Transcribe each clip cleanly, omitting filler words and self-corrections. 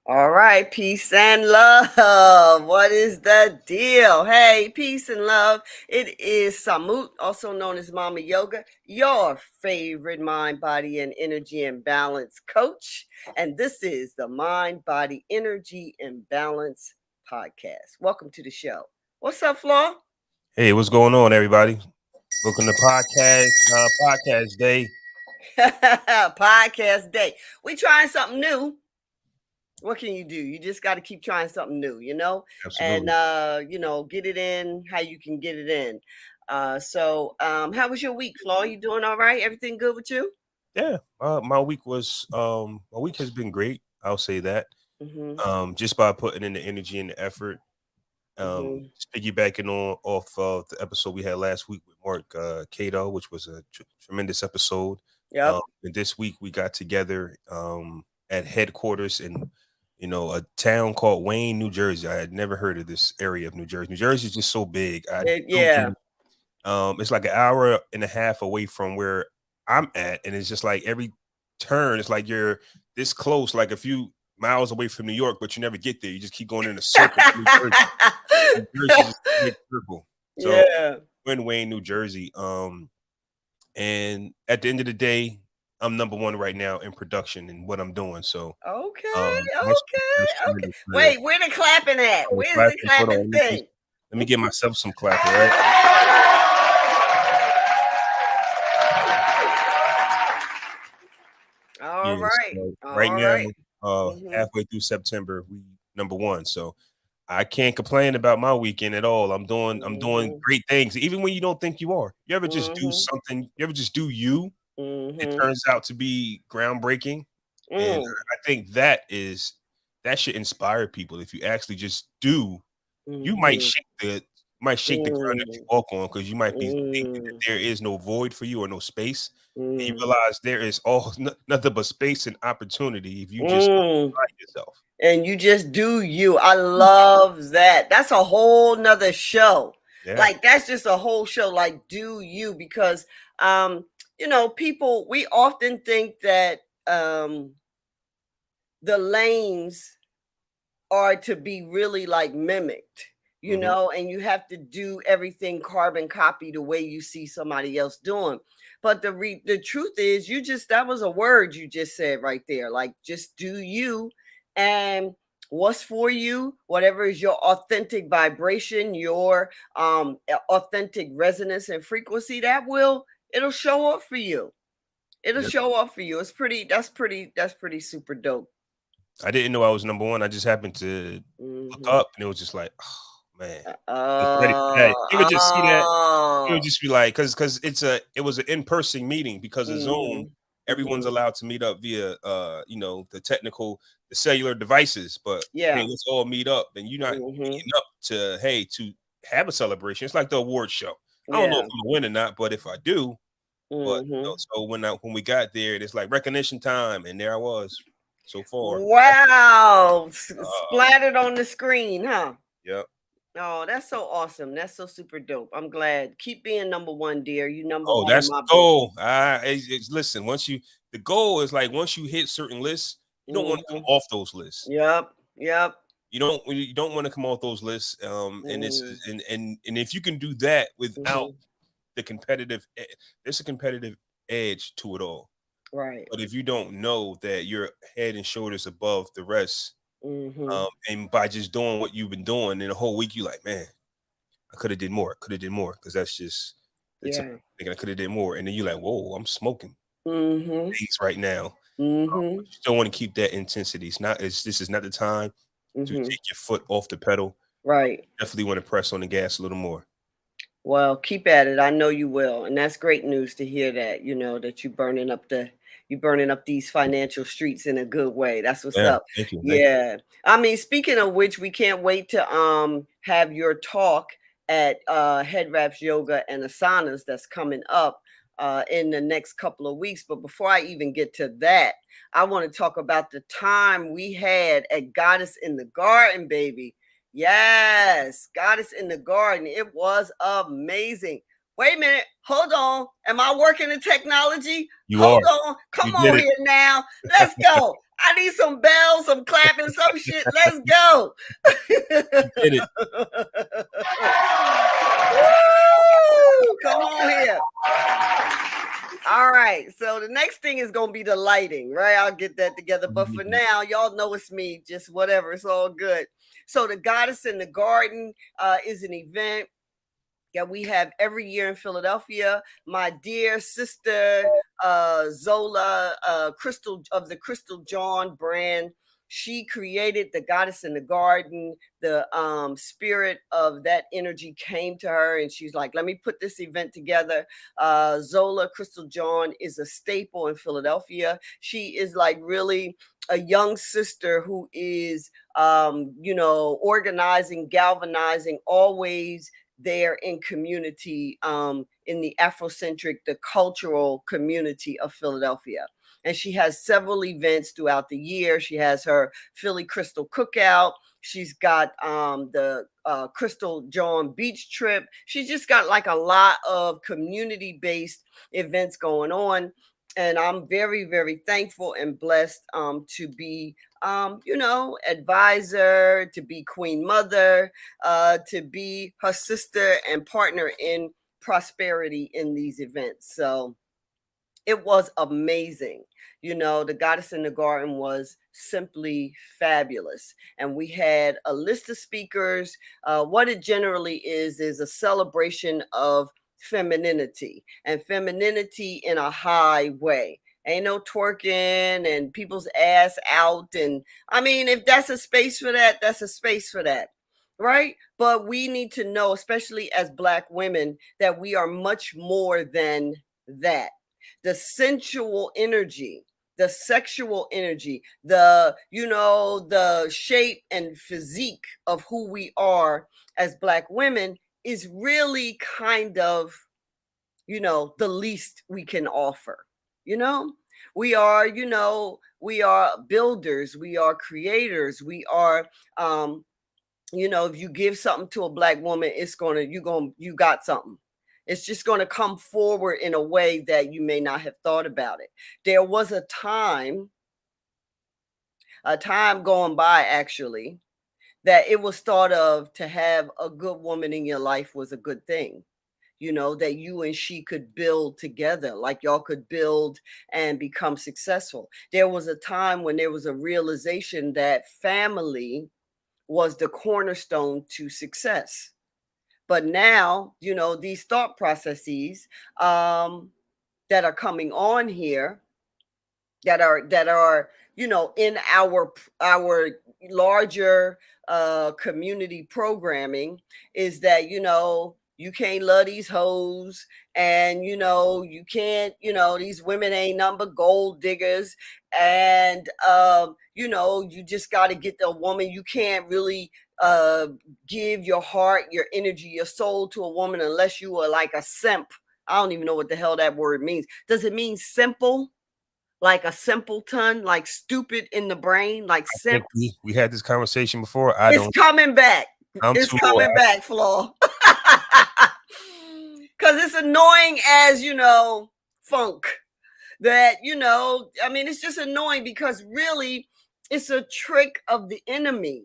All right, peace and love. What is the deal? Hey, peace and love. It is Samut, also known as Mama Yoga, your favorite mind, body, and energy and balance coach. And this is the Mind, Body, Energy, and Balance podcast. Welcome to the show. What's up, Flaw? Hey, what's going on, everybody? Welcome to podcast day. Podcast day. We trying something new. What can you do? You just got to keep trying something new, and Absolutely. get it in how you can get it in. How was your week, Flaw? You doing all right? Everything good with you? Yeah, my week has been great. I'll say that. Mm-hmm. Just by putting in the energy and the effort. Mm-hmm. Just piggybacking on off of the episode we had last week with Mark Cato, which was a tremendous episode. Yep. And this week we got together at headquarters in a town called Wayne, New Jersey. I had never heard of this area of New Jersey. New Jersey is just so big. I Yeah. Googled. It's like an hour and a half away from where I'm at, and it's just like every turn, it's like you're this close, like a few miles away from New York, but you never get there. You just keep going in a circle. New Jersey, New Jersey is just a big circle. So Yeah. we're in Wayne, New Jersey. And at the end of the day, I'm number one right now in production and what I'm doing. So Okay. that's Okay. Okay. tremendous. Wait, where the clapping at? Oh, Where's the clapping. Hold clapping on. thing? Let me give myself some clapping, right? All Yes. right. So right All now, right. Mm-hmm. halfway through September, we number one. So I can't complain about my weekend at all. I'm doing Mm-hmm. great things, even when you don't think you are. You ever just do Mm-hmm. something? You ever just do you? It Mm-hmm. turns out to be groundbreaking, and Mm. I think that should inspire people. If you actually just do, you Mhm. might shake the ground that you Mm. walk on because you might be thinking that Mm. there is no void for you or no space, and you Mm. realize there is all nothing but space and opportunity if you just Mm. find yourself. And you just do you. I love that. That's a whole nother show. Yeah. Like that's just a whole show. Like do you because um people we often think that the lanes are to be really like mimicked, Hmm. and you have to do everything carbon copy the way you see somebody else doing. But the truth is, you just that was a word you just said right there. Like just do you, and what's for you, whatever is your authentic vibration, your authentic resonance and frequency, it'll show up for you. It'll Yep. show up for you. That's pretty super dope. I didn't know I was number one. I just happened to look Hmm. up, and it was just like, oh man, I was ready for that. Oh, You would just see that. It would oh. just be like, because it was an in person meeting because of Zoom. Mhm, Everyone's mhm. allowed to meet up via the cellular devices, but hey, Yeah. let's all meet up. And you're not Mhm. meeting up to have a celebration. It's like the award show. I don't know if Yeah. I'm gonna win or not, but if I do, but Mhm. so when we got there, it's like recognition time, and there I was so far. Wow. Uh, Splattered on the screen, huh? yeah. Oh, that's so awesome. That's so super dope. I'm glad. Keep being number one, dear. You number Oh, one in that's my the book. goal. Listen. The goal is like once you hit certain lists, you don't want to come Mhm. off those lists. Yep. Yep. You don't want to come off those lists. And this is Mm. and if you can do that without Mhm. the there's a competitive edge to it all. Right. But if you don't know that you're head and shoulders above the rest, Mhm. and by just doing what you've been doing in a whole week, you like, man, I could have did more. Could have did more because that's just the time. Yeah. Thinking I could have did more, and then you're like, whoa, I'm smoking Mhm. things right now. But Mhm. you still want to keep that intensity. This is not the time to Mhm. take your foot off the pedal. Right. Definitely want to press on the gas a little more. Well, keep at it. I know you will. And that's great news to hear that, that you burning up these financial streets in a good way. That's what's Yeah, up. thank you, thank you. Yeah. I mean, speaking of which, we can't wait to have your talk at Head Wraps Yoga and Asanas that's coming up in the next couple of weeks. But before I even get to that, I want to talk about the time we had at Goddess in the Garden, baby. Yes, Goddess in the Garden. It was amazing. Wait a minute. Hold on. Am I working in technology? You Hold are. on. Come You did on it. here now. Let's go. I need some bells, some clapping, some shit. Let's go. Get it. Woo! Come on here. All right. So the next thing is going to be the lighting, right? I'll get that together. But for now, y'all know it's me. Just whatever. It's all good. So the Goddess in the Garden is an event that we have every year in Philadelphia. My dear sister, Zola, Crystal of the Crystal John brand, she created the Goddess in the Garden. The spirit of that energy came to her, and she's like, let me put this event together. Zola Crystal John is a staple in Philadelphia. She is like really a young sister who is, organizing, galvanizing, always there in community, in the Afrocentric, the cultural community of Philadelphia. And she has several events throughout the year. She has her Philly Crystal Cookout. She's got the Crystal John Beach Trip. She's just got like a lot of community-based events going on. And I'm very, very thankful and blessed to be, advisor, to be queen mother, to be her sister and partner in prosperity in these events. So it was amazing. The Goddess in the Garden was simply fabulous. And we had a list of speakers. What it generally is a celebration of femininity, and femininity in a high way. Ain't no twerking and people's ass out. And I mean, if that's a space for that, that's a space for that. Right? But we need to know, especially as Black women, that we are much more than that. The sensual energy, the sexual energy, the shape and physique of who we are as Black women is really kind of, the least we can offer. We are, we are builders, we are creators, we are, if you give something to a Black woman, you got something. It's just going to come forward in a way that you may not have thought about it. There was a time going by actually, that it was thought of to have a good woman in your life was a good thing. That you and she could build together, like y'all could build and become successful. There was a time when there was a realization that family was the cornerstone to success. But now, these thought processes that are coming on here, that are in our larger community programming, is that you can't love these hoes, and you can't, these women ain't nothing but gold diggers, and you just got to get the woman. You can't really give your heart, your energy, your soul to a woman unless you are like a simp. I don't even know what the hell that word means. Does it mean simple? Like a simpleton, like stupid in the brain, like simp? We had this conversation before. It's coming back. It's coming back, Flaw. Because it's annoying as, funk. That, I mean, it's just annoying because really it's a trick of the enemy.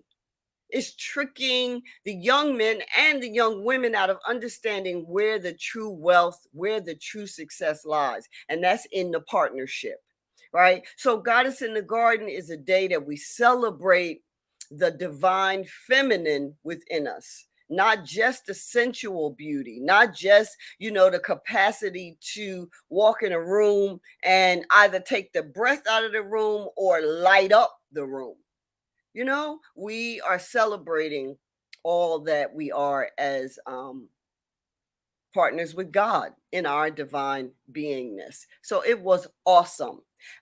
It's tricking the young men and the young women out of understanding where the true wealth, where the true success lies. And that's in the partnership, right? So Goddess in the Garden is a day that we celebrate the divine feminine within us. Not just the sensual beauty, not just, the capacity to walk in a room and either take the breath out of the room or light up the room. We are celebrating all that we are as partners with God in our divine beingness. So it was awesome.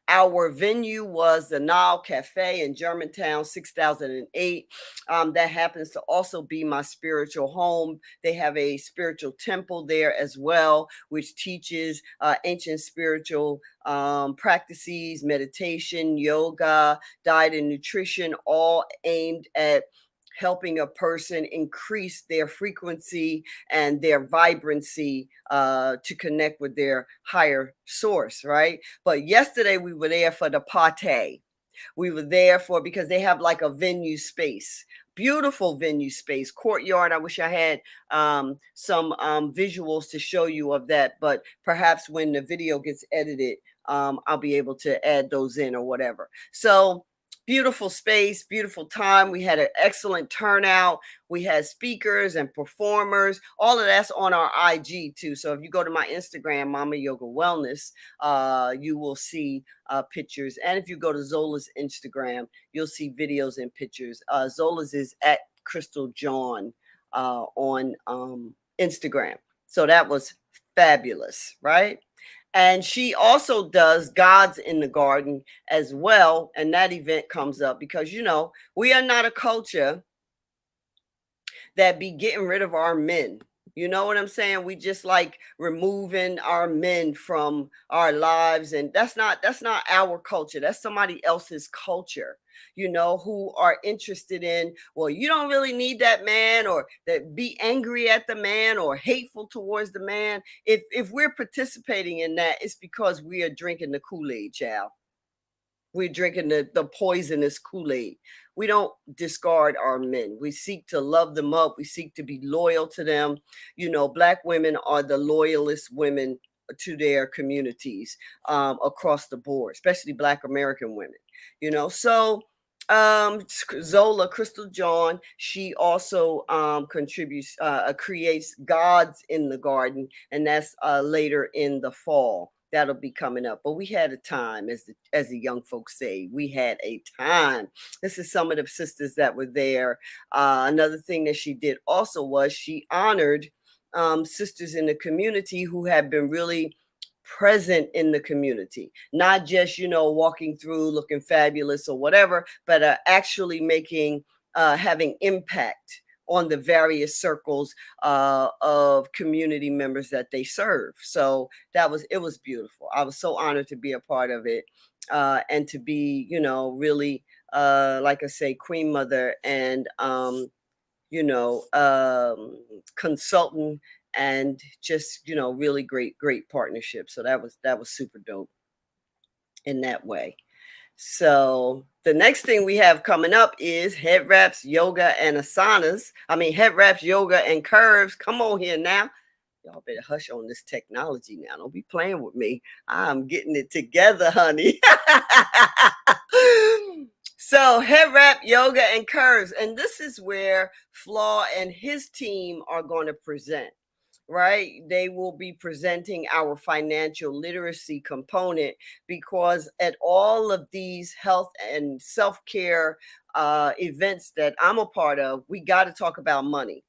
Our venue was the Nile Cafe in Germantown, 6008. That happens to also be my spiritual home. They have a spiritual temple there as well, which teaches ancient spiritual practices, meditation, yoga, diet and nutrition, all aimed at helping a person increase their frequency and their vibrancy to connect with their higher source, right? But yesterday we were there for the party. We were there for, because they have like a venue space, beautiful venue space, courtyard. I wish I had some visuals to show you of that, but perhaps when the video gets edited, I'll be able to add those in or whatever. So beautiful space, beautiful time. We had an excellent turnout. We had speakers and performers. All of that's on our IG too. So if you go to my Instagram, Mama Yoga Wellness, you will see pictures. And if you go to Zola's Instagram, you'll see videos and pictures. Zola's is at Crystal John on Instagram. So that was fabulous, right? And she also does Gods in the Garden as well. And that event comes up because, you know, we are not a culture that be getting rid of our men. You know what I'm saying? We just like removing our men from our lives, and that's not our culture. That's somebody else's culture, you know, who are interested in, well, you don't really need that man, or that be angry at the man or hateful towards the man. If we're participating in that, it's because we are drinking the Kool-Aid, child. We're drinking the poisonous Kool-Aid. We don't discard our men. We seek to love them up. We seek to be loyal to them. You know, Black women are the loyalist women to their communities across the board, especially Black American women. You know, so Zola Crystal John, she also contributes, creates Gods in the Garden, and that's later in the fall. That'll be coming up. But we had a time, as the young folks say, we had a time. This is some of the sisters that were there. Another thing that she did also was she honored sisters in the community who have been really present in the community, not just, you know, walking through looking fabulous or whatever, but actually making having impact on the various circles of community members that they serve. So it was beautiful. I was so honored to be a part of it, and to be, you know, really, like I say, Queen Mother and, you know, consultant, and just, you know, really great partnership. So that was super dope in that way. So the next thing we have coming up is head wraps, yoga, and asanas. I mean, head wraps, yoga, and curves. Come on here now. Y'all better hush on this technology now. Don't be playing with me. I'm getting it together, honey. So head wrap, yoga, and curves. And this is where Flaw and his team are going to present. Right? They will be presenting our financial literacy component, because at all of these health and self-care events that I'm a part of, we got to talk about money.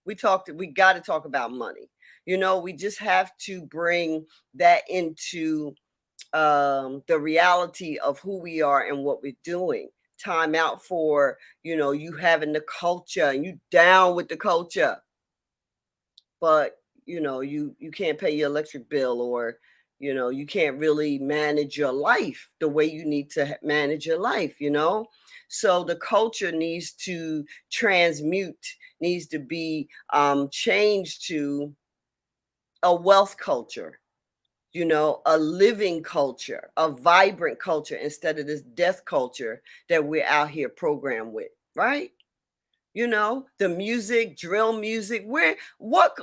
We got to talk about money. You know, we just have to bring that into the reality of who we are and what we're doing. Time out for, you know, you having the culture and you down with the culture, but you know, you can't pay your electric bill, or you know, you can't really manage your life the way you need to manage your life, you know. So the culture needs to transmute, needs to be changed to a wealth culture, you know, a living culture, a vibrant culture, instead of this death culture that we're out here programmed with, right? You know, the music, drill music, what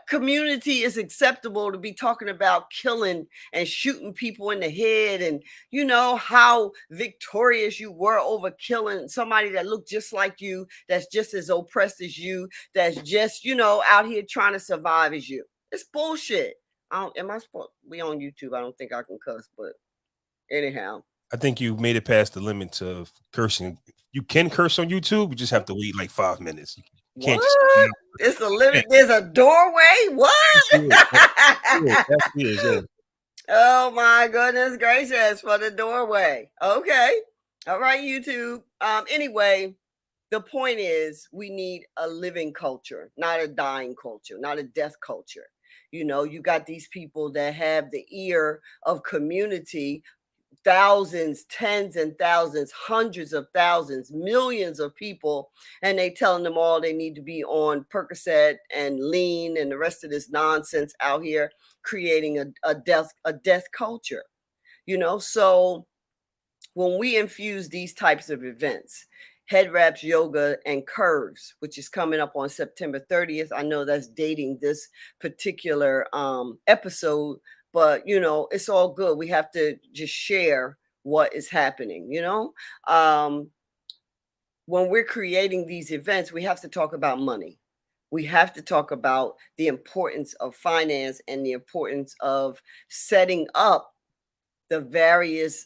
community is acceptable to be talking about killing and shooting people in the head, and you know how victorious you were over killing somebody that looked just like you, that's just as oppressed as you, that's just, you know, out here trying to survive as you. It's bullshit. Am I supposed, we on YouTube? I don't think I can cuss, but anyhow. I think you made it past the limits of cursing. You can curse on YouTube, you just have to wait like 5 minutes. You can't just What? It's a limit. There's a doorway. What? Yeah. Oh my goodness gracious, for the doorway. Okay. All right, YouTube. Anyway, the point is we need a living culture, not a dying culture, not a death culture. You know, you got these people that have the ear of community, thousands, tens and thousands, hundreds of thousands, millions of people, and they telling them all they need to be on Percocet and lean and the rest of this nonsense out here, creating a death culture. You know, so when we infuse these types of events, head wraps, yoga, and curves, which is coming up on September 30th. I know that's dating this particular episode, but it's all good. We have to just share what is happening. When we're creating these events, we have to talk about money. We have to talk about the importance of finance and the importance of setting up the various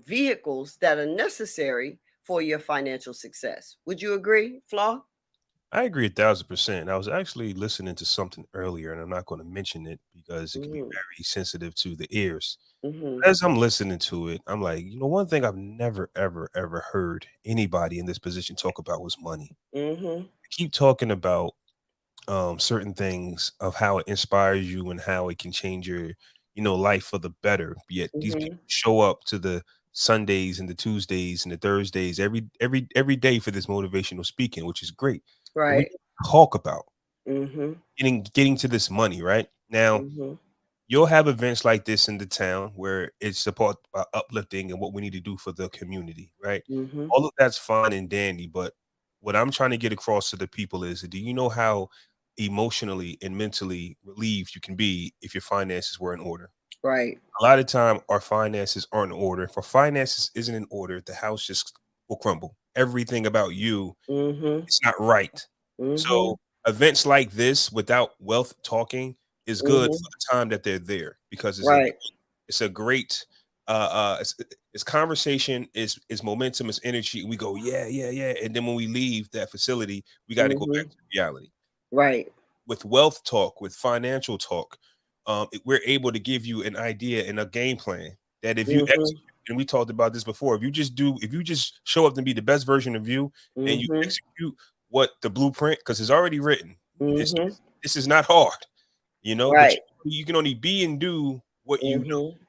vehicles that are necessary for your financial success. Would you agree, Flaw? I agree 1,000%. I was actually listening to something earlier, and I'm not going to mention it because it can be Mm-hmm. very sensitive to the ears. Mm-hmm. As I'm listening to it, I'm like, one thing I've never, ever, ever heard anybody in this position talk about was money. Mm-hmm. Keep talking about certain things of how it inspires you and how it can change your life for the better, yet these Mm-hmm. people show up to the Sundays and the Tuesdays and the Thursdays every day for this motivational speaking, which is great, but we Right. talk about Mm-hmm. getting to this money right now. Mm-hmm. You'll have events like this in the town where it's about uplifting and what we need to do for the community, right? Mm-hmm. All of that's fine and dandy, but what I'm trying to get across to the people is, do you know how emotionally and mentally relieved you can be if your finances were in order? Right. A lot of time, our finances aren't in order. If our finances isn't in order, the house just will crumble. Everything about you Mm-hmm. is not right. Mm-hmm. So events like this, without wealth talking, is good Mm-hmm. for the time that they're there, because Right. it's a great it's conversation, is momentum, is energy. We go, yeah, yeah, yeah, and then when we leave that facility, we got to go back Mm-hmm. to reality. Right. With wealth talk, with financial talk, we're able to give you an idea and a game plan that if you Mm-hmm. execute, and we talked about this before, if you just show up to be the best version of you, and you Mm-hmm. execute what the blueprint, because it's already written. This Mm-hmm. this is not hard, but Right. you can only be and do what you know. Mm-hmm.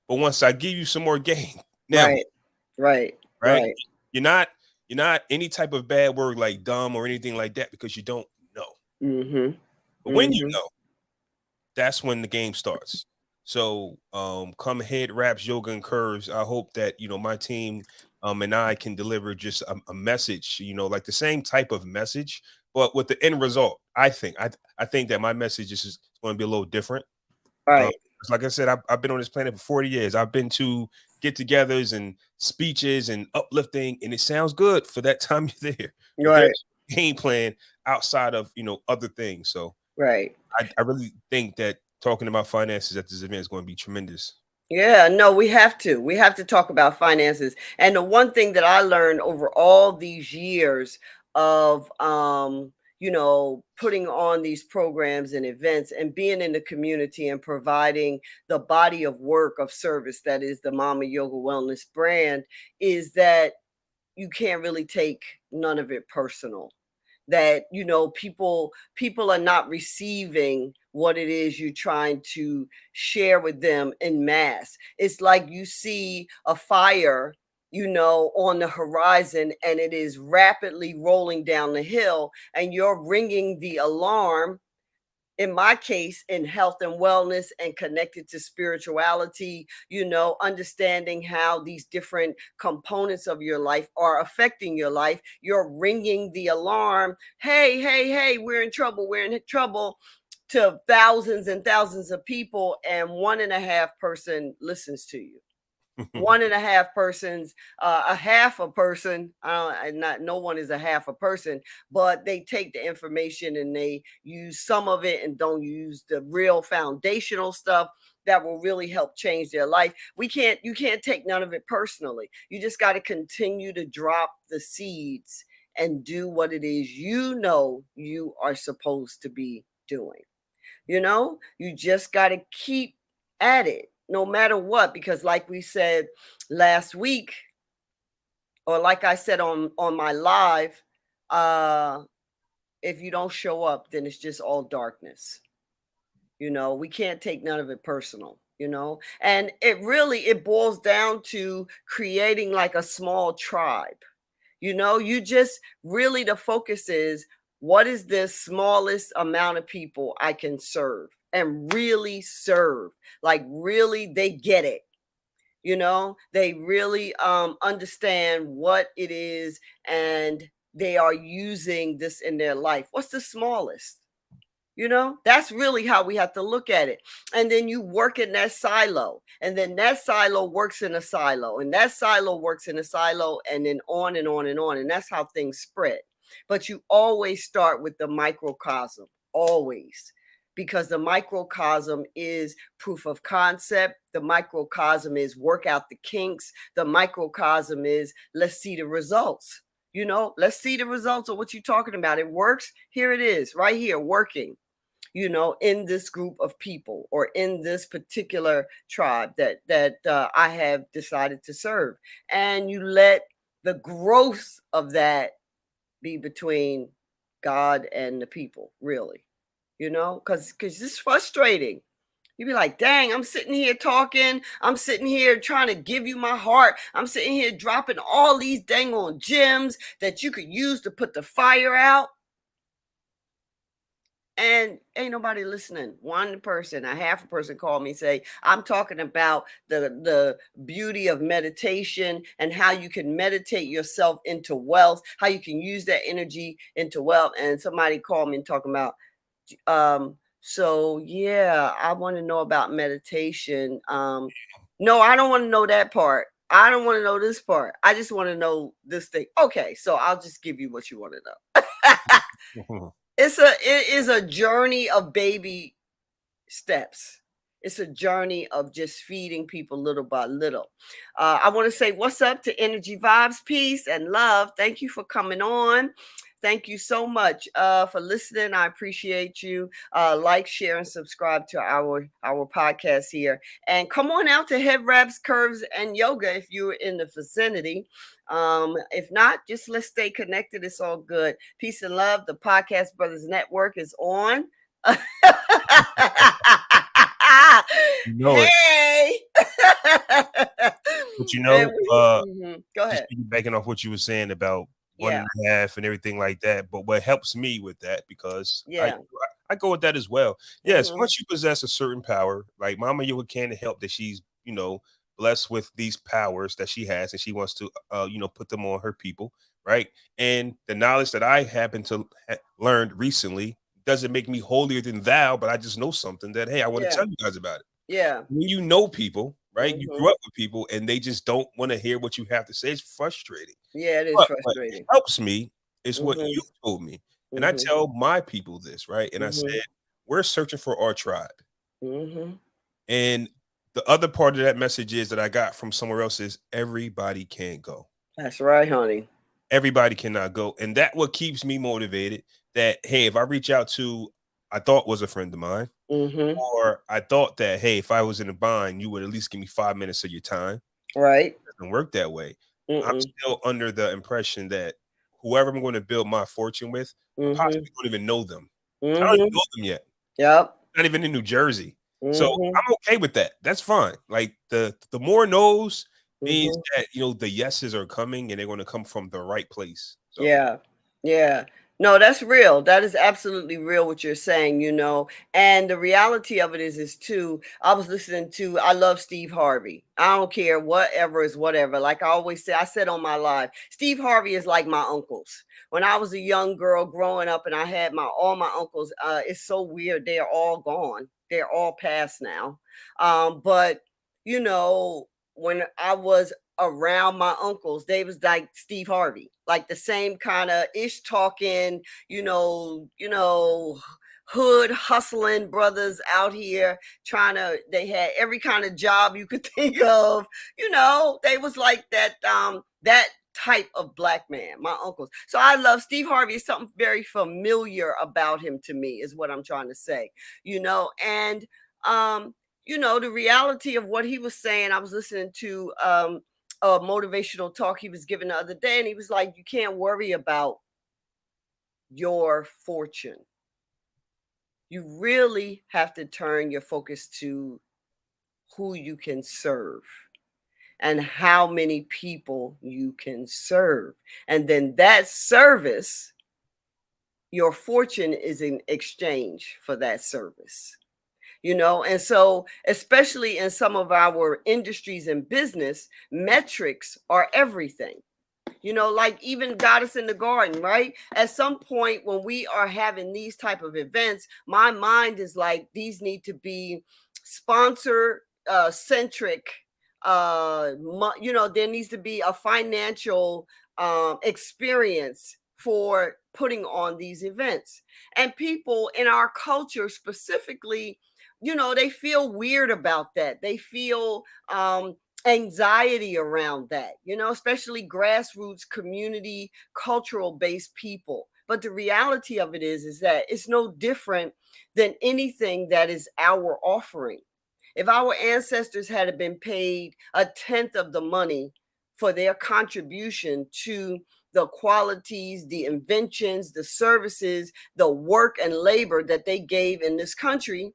But once I give you some more game, now what, Right. Right. right? Right. You're not any type of bad word like dumb or anything like that, because you don't know. Mm-hmm. But when you Mm-hmm. know, that's when the game starts. So come head wraps, yoga, and curves. I hope that my team and I can deliver just a message, like the same type of message, but with the end result. I think that my message is going to be a little different. Um, Right. 'Cause like I said, I've been on this planet for 40 years. I've been to get-togethers and speeches and uplifting, and it sounds good for that time you're there. But Right. there's a game plan outside of other things. So Right. I really think that talking about finances at this event is going to be tremendous. Yeah, no, we have to. We have to talk about finances. And the one thing that I learned over all these years of putting on these programs and events and being in the community and providing the body of work of service that is the Mama Yoga Wellness brand is that you can't really take none of it personal. That people are not receiving what it is you're trying to share with them in mass. It's like you see a fire on the horizon, and it is rapidly rolling down the hill, and you're ringing the alarm, in my case, in health and wellness and connected to spirituality, understanding how these different components of your life are affecting your life. You're ringing the alarm. Hey, hey, hey, we're in trouble. We're in trouble, to thousands and thousands of people, and one and a half person listens to you. One and a half persons, a half a person, not no one is a half a person, but they take the information and they use some of it and don't use the real foundational stuff that will really help change their life. You can't take none of it personally. You just got to continue to drop the seeds and do what it is you are supposed to be doing. You just got to keep at it no matter what, because like we said last week, or like I said on my live, uh if you don't show up, then it's just all darkness. We can't take none of it personal. And it boils down to creating like a small tribe. You just really, the focus is, what is the smallest amount of people I can serve and really serve? Like, really, they get it. You know, they really understand what it is, and they are using this in their life. What's the smallest? You know, that's really how we have to look at it. And then you work in that silo, and then that silo works in a silo, and that silo works in a silo, and then on and on and on. And that's how things spread. But you always start with the microcosm, always, because the microcosm is proof of concept. The microcosm is work out the kinks. The microcosm is let's see the results. You know, let's see the results of what you're talking about. It works. Here it is, right here, working, you know, in this group of people or in this particular tribe that I have decided to serve. And you let the growth of that be between God and the people, really, you know, because it's frustrating. You'd be like, dang, I'm sitting here talking. I'm sitting here trying to give you my heart. I'm sitting here dropping all these dang on gems that you could use to put the fire out. And ain't nobody listening. One person, a half a person called me, say, I'm talking about the beauty of meditation and how you can meditate yourself into wealth, how you can use that energy into wealth. And somebody called me and talking about, so yeah, I want to know about meditation. No, I don't want to know that part. I don't want to know this part. I just want to know this thing. Okay, so I'll just give you what you want to know. It is a journey of baby steps. It's a journey of just feeding people little by little. I want to say what's up to Energy Vibes, peace and love. Thank you for coming on. Thank you so much for listening. I appreciate you. Like, share, and subscribe to our podcast here. And come on out to Head Wraps, Curves, and Yoga if you're in the vicinity. If not, just let's stay connected. It's all good. Peace and love. The Podcast Brothers Network is on. You know it. Hey. But you know, Go just ahead. piggybacking off what you were saying about one Yeah. and a half and everything like that. But what helps me with that, because Yeah. I go with that as well. Yes, Mhm. once you possess a certain power, like Mama Yoga can't help that she's, blessed with these powers that she has, and she wants to, put them on her people, right? And the knowledge that I happen to learned recently doesn't make me holier than thou, but I just know something that, hey, I want to Yeah. tell you guys about it. Yeah. When you know people, right? You Mhm. grew up with people and they just don't want to hear what you have to say. It's frustrating. Yeah, it is But what frustrating. helps me is what Mhm. you told me. And I Mhm. tell my people this, right? And I Mhm. said, we're searching for our tribe. Mhm. And the other part of that message is that I got from somewhere else is everybody can't go. That's right, honey. Everybody cannot go. And that what keeps me motivated that, hey, if I reach out to, I thought was a friend of mine, Mhm. or I thought that, hey, if I was in a bind, you would at least give me 5 minutes of your time. Right. It doesn't work that way. I'm Mm-mm. still under the impression that whoever I'm going to build my fortune with, I Mhm. possibly don't even know them. I don't even Mhm. know them yet. Yep. Not even in New Jersey. So Mhm. I'm okay with that. That's fine. Like the more no's means Mhm. that the yeses are coming and they're going to come from the right place. So Yeah. Yeah. No, that's real. That is absolutely real what you're saying, you know. And the reality of it is too, I was listening to, I love Steve Harvey. I don't care whatever is whatever. Like I always say, I said on my live, Steve Harvey is like my uncles. When I was a young girl growing up and I had all my uncles, it's so weird. They're all gone. They're all past now. But you know, when I was around my uncles, they was like Steve Harvey, like the same kind of ish talking, hood hustling brothers out here trying to, they had every kind of job you could think of, they was like that type of black man, my uncles. So I love Steve Harvey. Is something very familiar about him to me, is what I'm trying to say, and the reality of what he was saying, I was listening to a motivational talk he was giving the other day, and he was like, you can't worry about your fortune. You really have to turn your focus to who you can serve and how many people you can serve. And then that service, your fortune is in exchange for that service. And so especially in some of our industries and business, metrics are everything. Like even Goddess in the Garden, right? At some point when we are having these type of events, my mind is like, these need to be sponsor centric. There needs to be a financial experience for putting on these events. And people in our culture specifically, they feel weird about that. They feel anxiety around that, especially grassroots community cultural based people. But the reality of it is that it's no different than anything that is our offering. If our ancestors had been paid a tenth of the money for their contribution to the qualities, the inventions, the services, the work and labor that they gave in this country,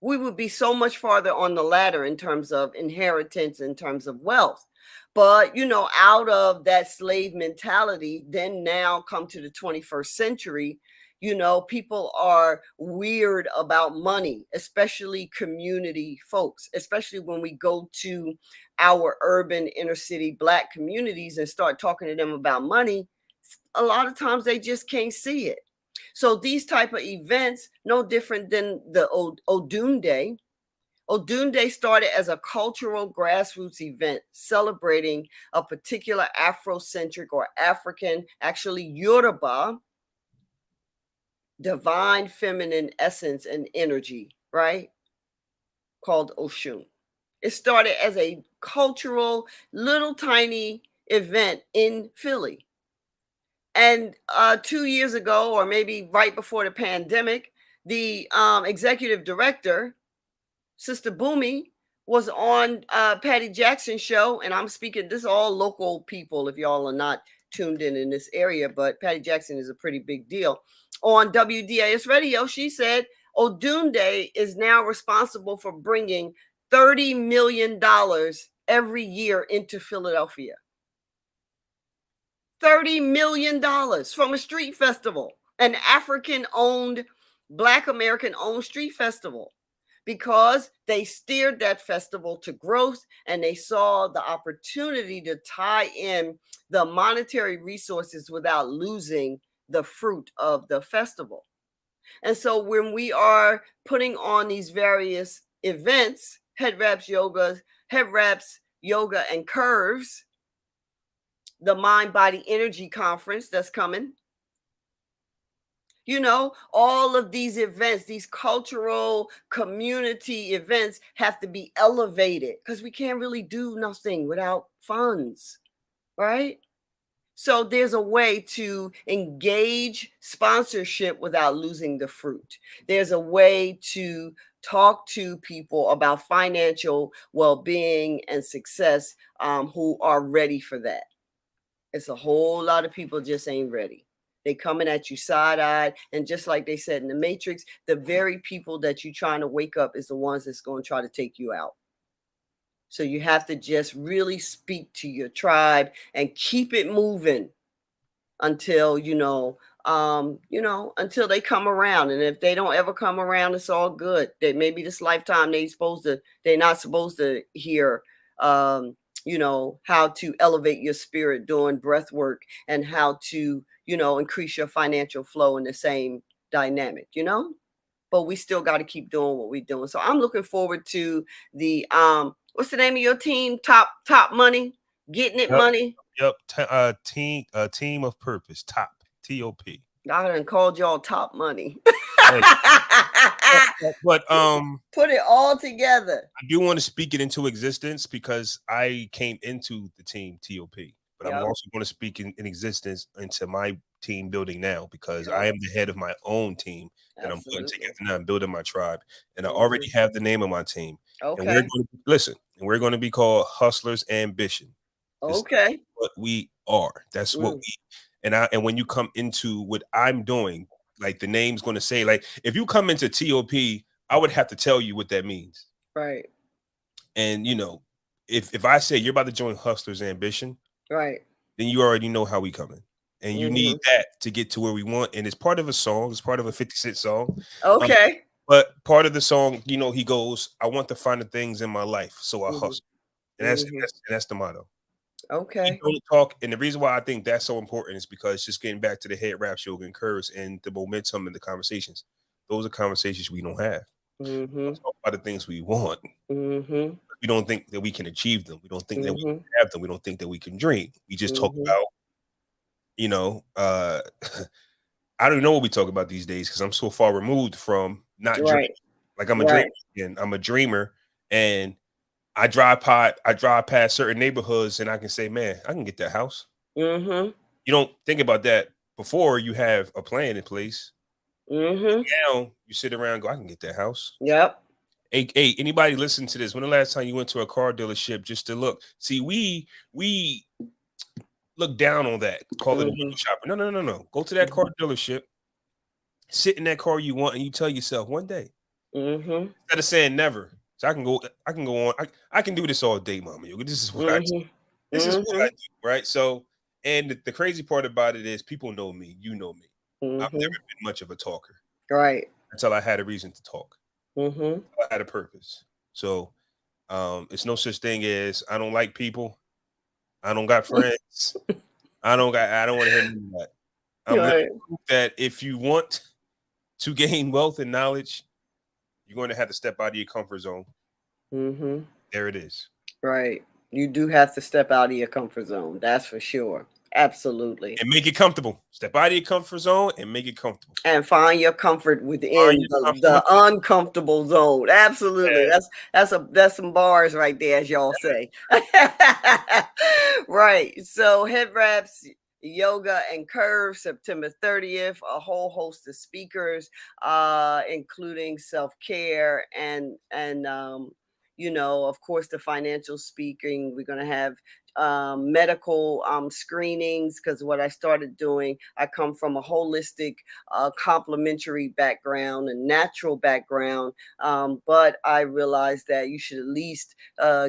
we would be so much farther on the ladder in terms of inheritance, in terms of wealth. But, out of that slave mentality, then now come to the 21st century, people are weird about money, especially community folks, especially when we go to our urban inner city Black communities and start talking to them about money. A lot of times they just can't see it. So these type of events, no different than the Odun Day. Odun Day started as a cultural grassroots event celebrating a particular Afrocentric or African, actually Yoruba, divine feminine essence and energy, right? Called Oshun. It started as a cultural, little tiny event in Philly. And 2 years ago, or maybe right before the pandemic, the executive director, Sister Boomy, was on Patty Jackson's show. And I'm speaking, this is all local people if y'all are not tuned in this area, but Patty Jackson is a pretty big deal. On WDAS radio, she said Odun Day is now responsible for bringing $30 million every year into Philadelphia. $30 million from a street festival, an African-owned, Black American-owned street festival, because they steered that festival to growth and they saw the opportunity to tie in the monetary resources without losing the fruit of the festival. And so when we are putting on these various events, head wraps, yoga, and curves, the Mind Body Energy Conference that's coming. All of these events, these cultural community events have to be elevated because we can't really do nothing without funds, right? So there's a way to engage sponsorship without losing the fruit. There's a way to talk to people about financial well-being and success who are ready for that. It's a whole lot of people just ain't ready. They coming at you side-eyed. And just like they said in the Matrix, the very people that you trying to wake up is the ones that's going to try to take you out. So you have to just really speak to your tribe and keep it moving until, until they come around. And if they don't ever come around, it's all good. That maybe this lifetime they're not supposed to hear how to elevate your spirit doing breath work and how to, increase your financial flow in the same dynamic, but we still got to keep doing what we're doing. So I'm looking forward to the, what's the name of your team? Top Money, Getting It Money. Yep. Team of Purpose, TOP, T-O-P. I done called y'all Top Money. But put it all together. I do want to speak it into existence because I came into the team TOP, but I'm also going to speak in existence into my team building now because I am the head of my own team that I'm putting together now. I'm building my tribe, and I already have the name of my team. Okay. And we're going to listen, and we're going to be called Hustlers Ambition. Okay. What we are. That's what we. And when you come into what I'm doing, like the name's going to say, like if you come into TOP, I would have to tell you what that means. Right. And if I say you're about to join Hustlers Ambition, right, then you already know how we coming. And you need that to get to where we want. And it's part of a song. It's part of a 50 Cent song. Okay. But part of the song, you know, he goes, "I want to find the things in my life, so I Mhm. hustle," and Mhm. that's the motto. We Okay. don't talk, and the reason why I think that's so important is because just getting back to the head wrap yoga and curves and the momentum and the conversations. Those are conversations we don't have. We don't Mhm. talk about the things we want. Mhm. We don't think that we can achieve them. We don't think that we Mhm. can have them. We don't think that we can dream. We just talk Mhm. about, you know, I don't know what we talk about these days because I'm so far removed from not dreaming. Right. Like I'm a dreamer Right. and I'm a dreamer, and I drive past certain neighborhoods and I can say, man, I can get that house. Mhm. You don't think about that before you have a plan in place. Mhm. Now you sit around and go, I can get that house. Yep. Hey, anybody listen to this? When the last time you went to a car dealership just to look? See, we look down on that, call it a window Mhm. shopper. No, no, no, no. Go to that car dealership, sit in that car you want, and you tell yourself one day, Mhm. instead of saying never. So I can go on. I can do this all day, mama. Yoga. This is what I do. Mhm. This is what I Mhm. do, right? So, and the crazy part about it is people know me, you know me. I've Mhm. never been much of a talker Right. until I had a reason to talk. Mhm. I had a purpose. So it's no such thing as I don't like people. I don't got friends. I don't want to hear none of that. I'm living Right. proof that if you want to gain wealth and knowledge, you're going to have to step out of your comfort zone. Mhm. There it is. Right. You do have to step out of your comfort zone. That's for sure. Absolutely. And make it comfortable. Step out of your comfort zone and make it comfortable. And find your comfort Find within your comfort the within. uncomfortable zone. Absolutely. Yeah. That's some bars right there, as y'all say. Right. So head wraps, yoga and curves, September 30th, a whole host of speakers, including self-care and you know, of course, the financial speaking. We're gonna have medical screenings because what I started doing, I come from a holistic, complementary background and natural background, but I realized that you should at least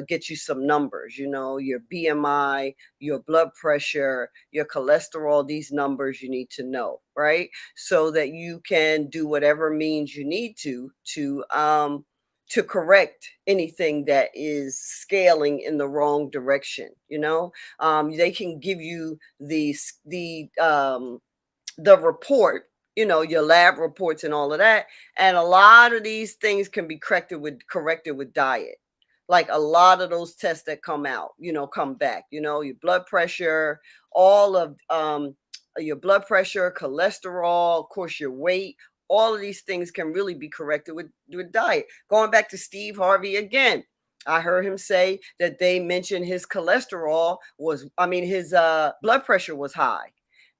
get you some numbers, you know, your BMI, your blood pressure, your cholesterol, these numbers you need to know, right? So that you can do whatever means you need to correct anything that is scaling in the wrong direction. You know, they can give you the report, you know, your lab reports and all of that, and a lot of these things can be corrected with diet. Like a lot of those tests that come out, you know, come back, you know, your blood pressure, all of your blood pressure, cholesterol, of course your weight, all of these things can really be corrected with diet. Going back to Steve Harvey again, I heard him say that they mentioned his cholesterol was, I mean, his blood pressure was high,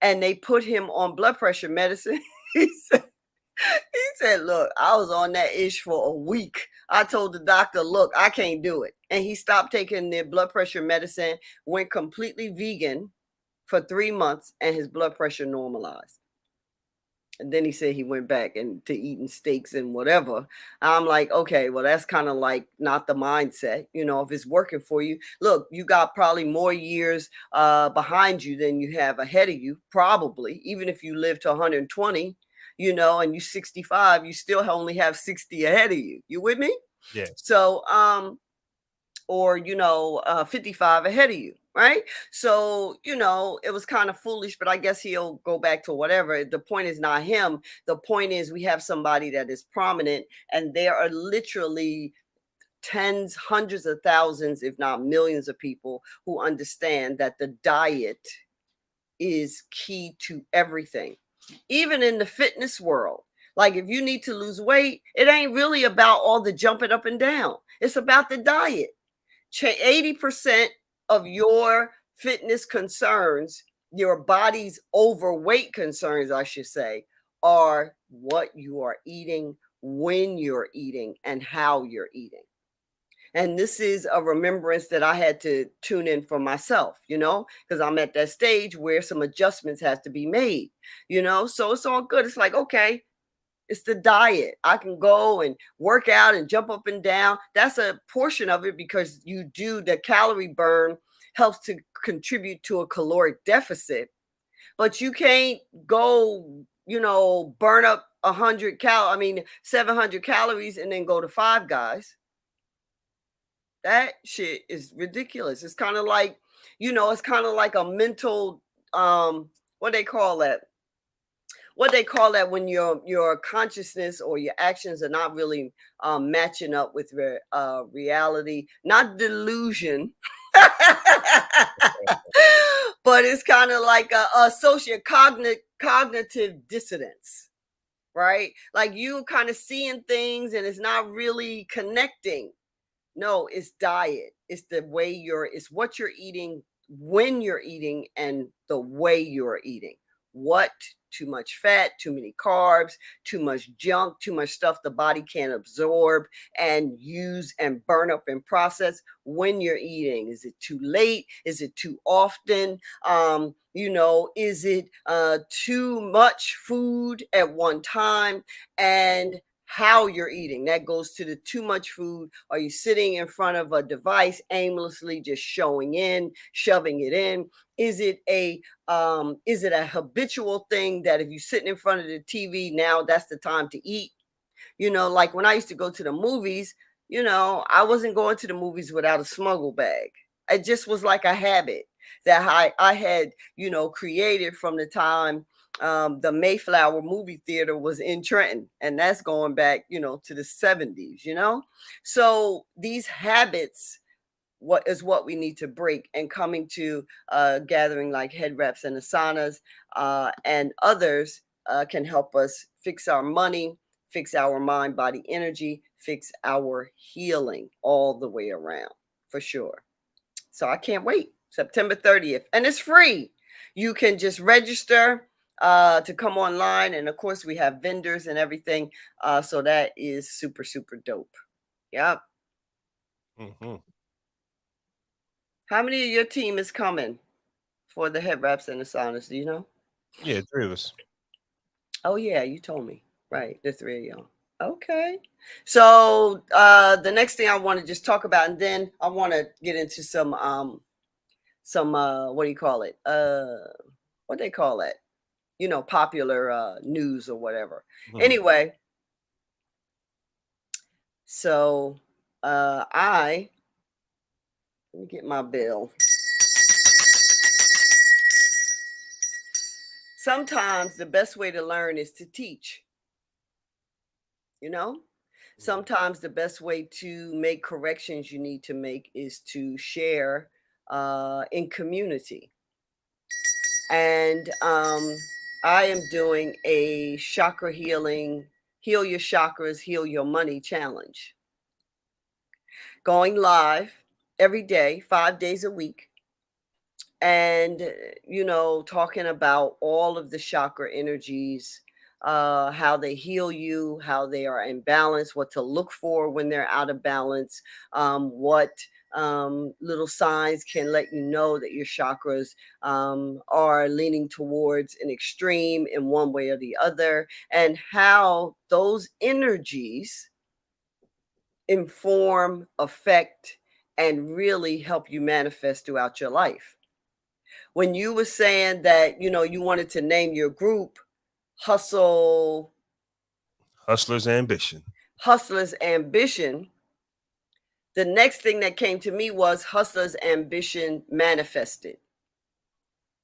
and they put him on blood pressure medicine. he said, he said, "Look, I was on that ish for a week. I told the doctor, look, I can't do it." And he stopped taking the blood pressure medicine, went completely vegan for 3 months, and his blood pressure normalized. And then he said he went back and to eating steaks and whatever. I'm like, okay, well, that's kind of like not the mindset. You know, if it's working for you, look, you got probably more years behind you than you have ahead of you, probably. Even if you live to 120, you know, and you 65, you still only have 60 ahead of you. You with me? Yeah. So, or 55 ahead of you, right? So it was kind of foolish, but I guess he'll go back to whatever. The point is not him. The point is we have somebody that is prominent, and there are literally tens, hundreds of thousands, if not millions of people who understand that the diet is key to everything, even in the fitness world. Like if you need to lose weight, it ain't really about all the jumping up and down. It's about the diet. 80% of your fitness concerns, your body's overweight concerns, I should say, are what you are eating, when you're eating, and how you're eating. And this is a remembrance that I had to tune in for myself, because I'm at that stage where some adjustments have to be made, so it's all good. It's like, okay, it's the diet. I can go and work out and jump up and down. That's a portion of it because you do the calorie burn helps to contribute to a caloric deficit. But you can't go burn up 700 calories and then go to Five Guys. That shit is ridiculous. It's kind of like, a mental, what they call that? What they call that when your consciousness or your actions are not really matching up with reality, not delusion, but it's kind of like a cognitive dissonance, right? Like you kind of seeing things and it's not really connecting. No, it's diet. It's what you're eating, when you're eating, and the way you're eating. What? Too much fat, too many carbs, too much junk, too much stuff the body can't absorb and use and burn up and process when you're eating. Is it too late? Is it too often? Is it too much food at one time? And how you're eating. That goes to the too much food. Are you sitting in front of a device aimlessly, just shoving it in? Is it a habitual thing that if you're sitting in front of the TV, now that's the time to eat? Like when I used to go to the movies, I wasn't going to the movies without a smuggle bag. It just was like a habit that I had, created from the time the Mayflower movie theater was in Trenton, and that's going back, to the 70s, So these habits, what we need to break, and coming to gathering like Head Reps and Asanas and others can help us fix our money, fix our mind, body, energy, fix our healing all the way around, for sure. So I can't wait. September 30th. And it's free. You can just register to come online. And of course, we have vendors and everything. So that is super, super dope. Yep. Mm-hmm. How many of your team is coming for the Head Wraps and the Saunas? Do you know? Yeah, 3 of us. Oh, yeah. You told me. Right. The 3 of y'all. Okay. So the next thing I want to just talk about, and then I want to get into some what do you call it? What they call it? Popular news or whatever. Mhm. Anyway, so let me get my bill. Sometimes the best way to learn is to teach. Sometimes the best way to make corrections you need to make is to share in community. And I am doing a chakra healing, heal your chakras, heal your money challenge. Going live every day, 5 days a week. And, talking about all of the chakra energies, how they heal you, how they are in balance, what to look for when they're out of balance, what little signs can let you know that your chakras are leaning towards an extreme in one way or the other, and how those energies inform, affect, and really help you manifest throughout your life. When you were saying that, you wanted to name your group Hustlers Ambition. The next thing that came to me was Hustlers Ambition manifested,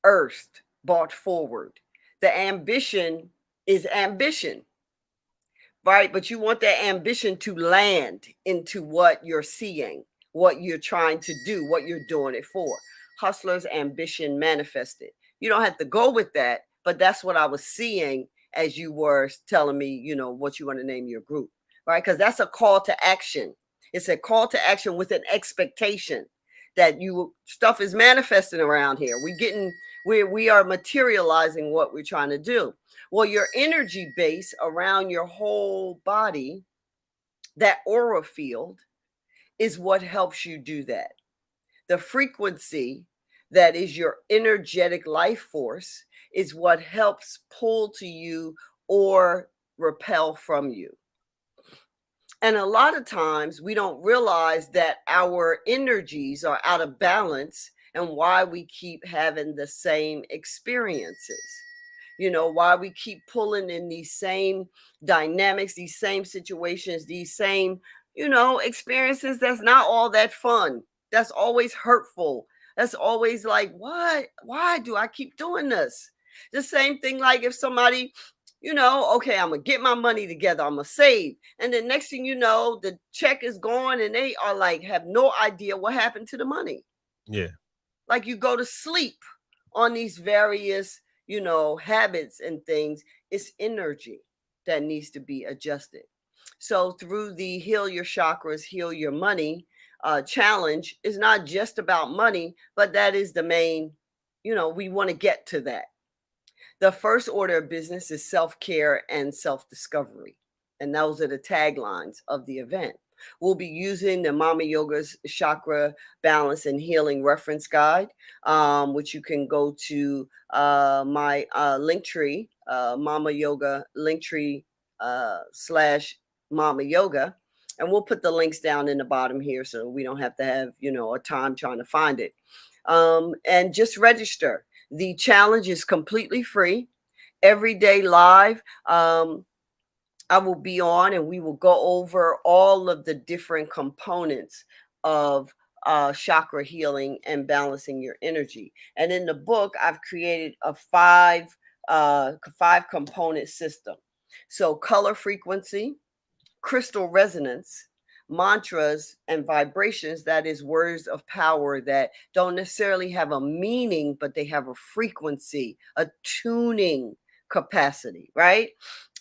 earthed, brought forward. The ambition is ambition, right? But you want that ambition to land into what you're seeing, what you're trying to do, what you're doing it for. Hustlers Ambition manifested. You don't have to go with that, but that's what I was seeing as you were telling me, what you want to name your group, right? Because that's a call to action. It's a call to action with an expectation that stuff is manifesting around here. We are materializing what we're trying to do. Well, your energy base around your whole body, that aura field, is what helps you do that. The frequency that is your energetic life force is what helps pull to you or repel from you. And a lot of times we don't realize that our energies are out of balance and why we keep having the same experiences. Why we keep pulling in these same dynamics, these same situations, these same, experiences that's not all that fun. That's always hurtful. That's always like, what? Why do I keep doing this? The same thing, like if somebody, okay, I'm gonna get my money together, I'm gonna save. And the next thing you know, the check is gone and they are like, have no idea what happened to the money. Yeah. Like you go to sleep on these various, habits and things. It's energy that needs to be adjusted. So through the Heal Your Chakras, Heal Your Money challenge is not just about money, but that is the main, we want to get to that. The first order of business is self-care and self-discovery. And those are the taglines of the event. We'll be using the Mama Yoga's Chakra Balance and Healing Reference Guide, which you can go to my link tree, Mama Yoga link tree slash Mama Yoga. And we'll put the links down in the bottom here so we don't have to have, a time trying to find it. And just register. The challenge is completely free. Every day live. I will be on and we will go over all of the different components of chakra healing and balancing your energy. And in the book, I've created a five component system. So color frequency, crystal resonance, mantras, and vibrations, that is words of power that don't necessarily have a meaning, but they have a frequency, a tuning capacity, right?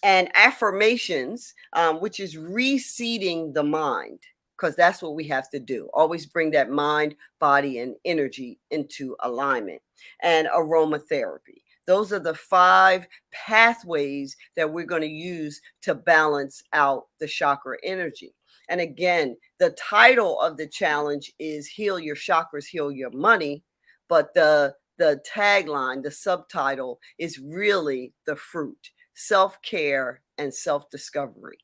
And affirmations, which is reseating the mind, because that's what we have to do. Always bring that mind, body, and energy into alignment. And aromatherapy. Those are the 5 pathways that we're going to use to balance out the chakra energy. And again, the title of the challenge is Heal Your Chakras, Heal Your Money. But the tagline, the subtitle is really the fruit: self-care and self-discovery.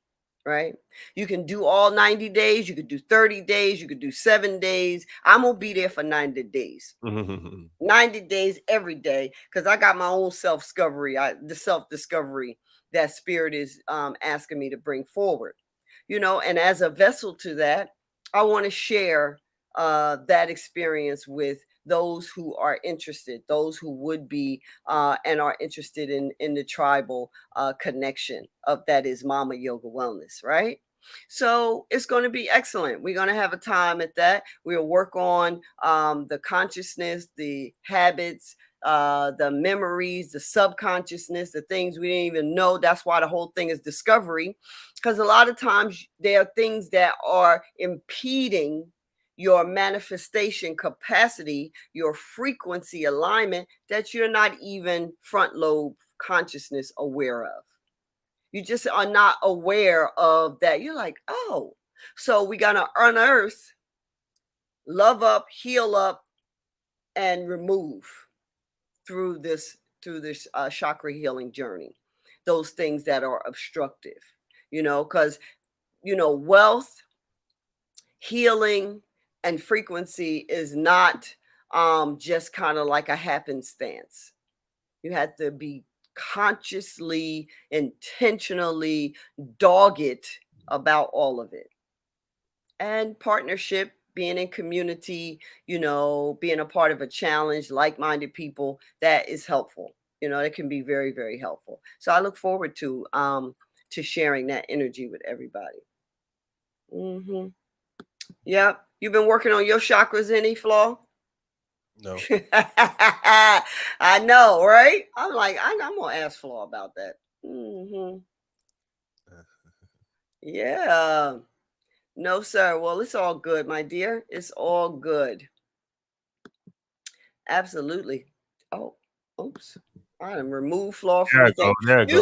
Right? You can do all 90 days, you could do 30 days, you could do 7 days. I'm going to be there for 90 days. 90 days every day, because I got my own self-discovery, the self-discovery that spirit is asking me to bring forward. And as a vessel to that, I want to share that experience with those who are interested, those who would be and are interested in the tribal connection of that is Mama Yoga Wellness, right? So it's going to be excellent. We're going to have a time at that. We'll work on the consciousness, the habits, the memories, the subconsciousness, the things we didn't even know. That's why the whole thing is discovery, because a lot of times there are things that are impeding your manifestation capacity, your frequency alignment, that you're not even front lobe consciousness aware of. You just are not aware of that. You're like, oh, so we're going to unearth, love up, heal up, and remove through this chakra healing journey those things that are obstructive, because wealth, healing, and frequency is not just kind of like a happenstance. You have to be consciously, intentionally dogged about all of it. And partnership, being in community, being a part of a challenge, like-minded people, that is helpful. It can be very, very helpful. So I look forward to sharing that energy with everybody. Mm-hmm. Yep. You've been working on your chakras, any Flaw? No. I know, right? I'm like, I'm gonna ask Flaw about that. Mm-hmm. Yeah. No, sir. Well, it's all good, my dear. It's all good. Absolutely. Oh, oops. I done removed Flaw from There the I go. thing. There I go.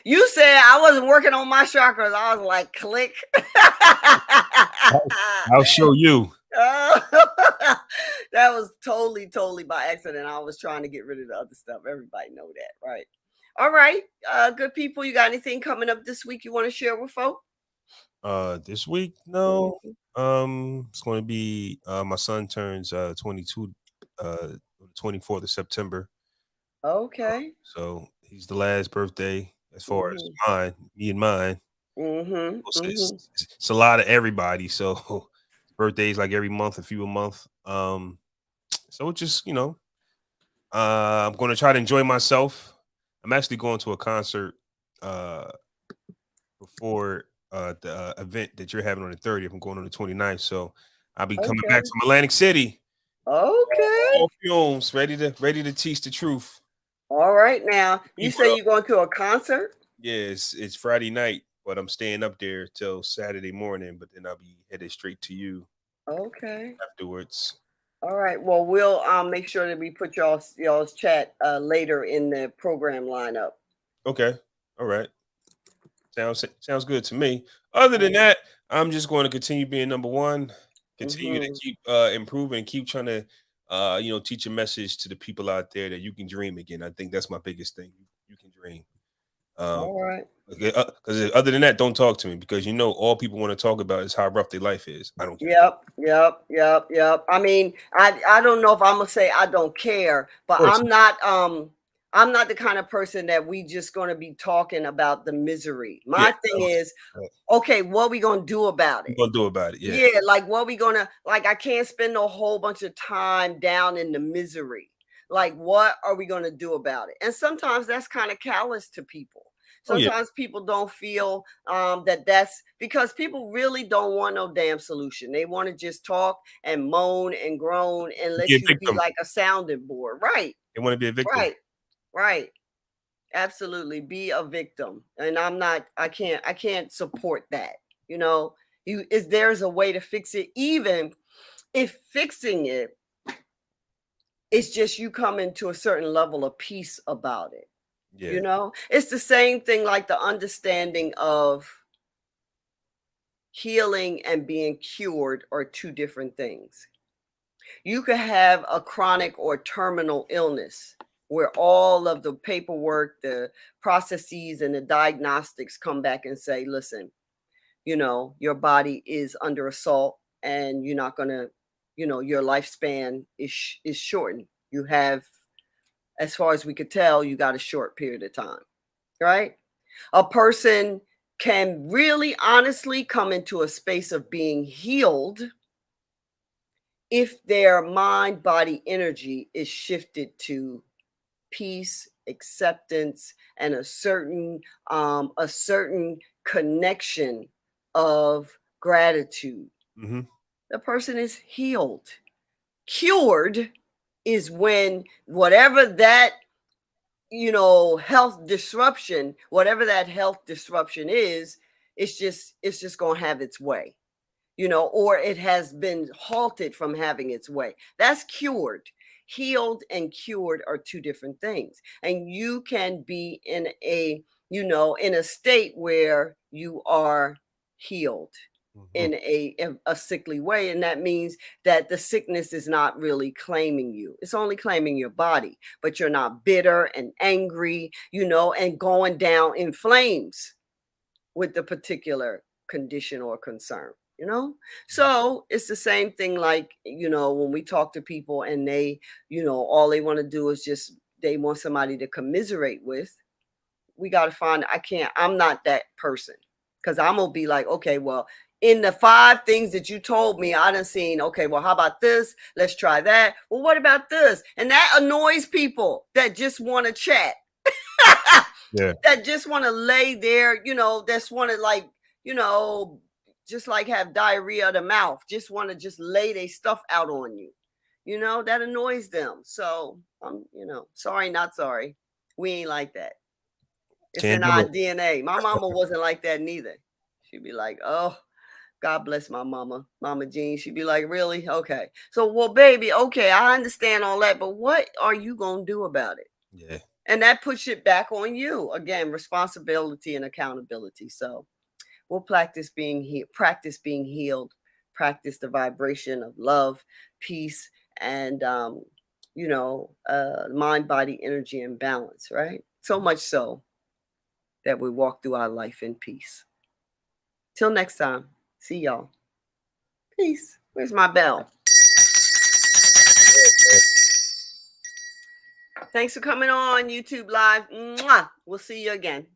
You said I wasn't working on my chakras. I was like, click. I'll show you. That was totally, totally by accident. I was trying to get rid of the other stuff. Everybody know that, right? All right. Good people. You got anything coming up this week you want to share with folks? This week, no. It's going to be my son turns 22 24th of September. Okay. So he's the last birthday as far as Mhm. mine, me and mine. Mhm. Mhm. It's a lot of everybody. So birthdays like every month, a few a month. So it's just I'm going to try to enjoy myself. I'm actually going to a concert uh, before the event that you're having on the 30th. I'm going on the 29th. So I'll be coming back Okay. from Atlantic City, Okay. all fumes, ready to teach the truth. All right now. You People, say you're going to a concert? yeah, it's Friday night, but I'm staying up there till Saturday morning. But then I'll be headed straight to you Okay. afterwards. All right. Well, we'll make sure that we put y'all's chat later in the program lineup. Okay, all right. Sounds good to me. Other than that, I'm just going to continue being number one, continue to Mm-hmm. keep improving, keep trying to teach a message to the people out there that you can dream again. I think that's my biggest thing. You can dream. Um, All right. because other than that, don't talk to me because all people want to talk about is how rough their life is. I don't care. Yep. I mean, I don't know if I'm gonna say I don't care, Of but course, I'm not the kind of person that we just gonna be talking about the misery. yeah. My thing No, is, no. okay, what we gonna do about You it? gonna do about it? Yeah, Yeah, like what we gonna like I can't spend a whole bunch of time down in the misery. Like what are we gonna do about it? And sometimes that's kind of callous to people. oh yeah, Sometimes people don't feel that that's because people really don't want no damn solution. They want to just talk and moan and groan and be a let you be victim. like a sounding board. Right, They want to be a victim. right, right. Absolutely. Be a victim. And I can't support that. You know, there's a way to fix it, even if fixing it is just you coming to a certain level of peace about it. Yeah. It's the same thing like the understanding of healing and being cured are two different things. You could have a chronic or terminal illness where all of the paperwork, the processes, and the diagnostics come back and say, listen, your body is under assault and you're not going to, your lifespan is shortened. You have, as far as we could tell, you got a short period of time, right? A person can really honestly come into a space of being healed if their mind body energy is shifted to peace, acceptance, and a certain connection of gratitude. Hmm. The person is healed. Cured is when whatever that health disruption, whatever that health disruption is, it's just gonna have its way, or it has been halted from having its way. That's cured. Healed and cured are two different things. And you can be in a state where you are healed Hmm. in a sickly way. And that means that the sickness is not really claiming you. It's only claiming your body, but you're not bitter and angry, and going down in flames with the particular condition or concern, so it's the same thing like when we talk to people and they all they want to do is just they want somebody to commiserate with. We got to find I'm not that person, because I'm gonna be like, okay, well, in the 5 things that you told me, I done seen, okay, well, how about this? Let's try that. Well, what about this? And that annoys people that just want to chat. Yeah. That just want to lay there, that's want to like, you know, just like have diarrhea of the mouth, just want to just lay their stuff out on you. That annoys them. So sorry, not sorry. We ain't like that. It's Can't in do our it. DNA. My mama wasn't like that neither. She'd be like, oh, God bless my mama, Mama Jean. She'd be like, really? Okay. So, well, baby, okay, I understand all that, but what are you going to do about it? Yeah. And that puts it back on you. Again, responsibility and accountability. So we'll practice being healed, practice the vibration of love, peace, and mind, body, energy, and balance, right? So much so that we walk through our life in peace. Till next time. See y'all. Peace. Where's my bell? Thanks for coming on YouTube Live. Mwah. We'll see you again.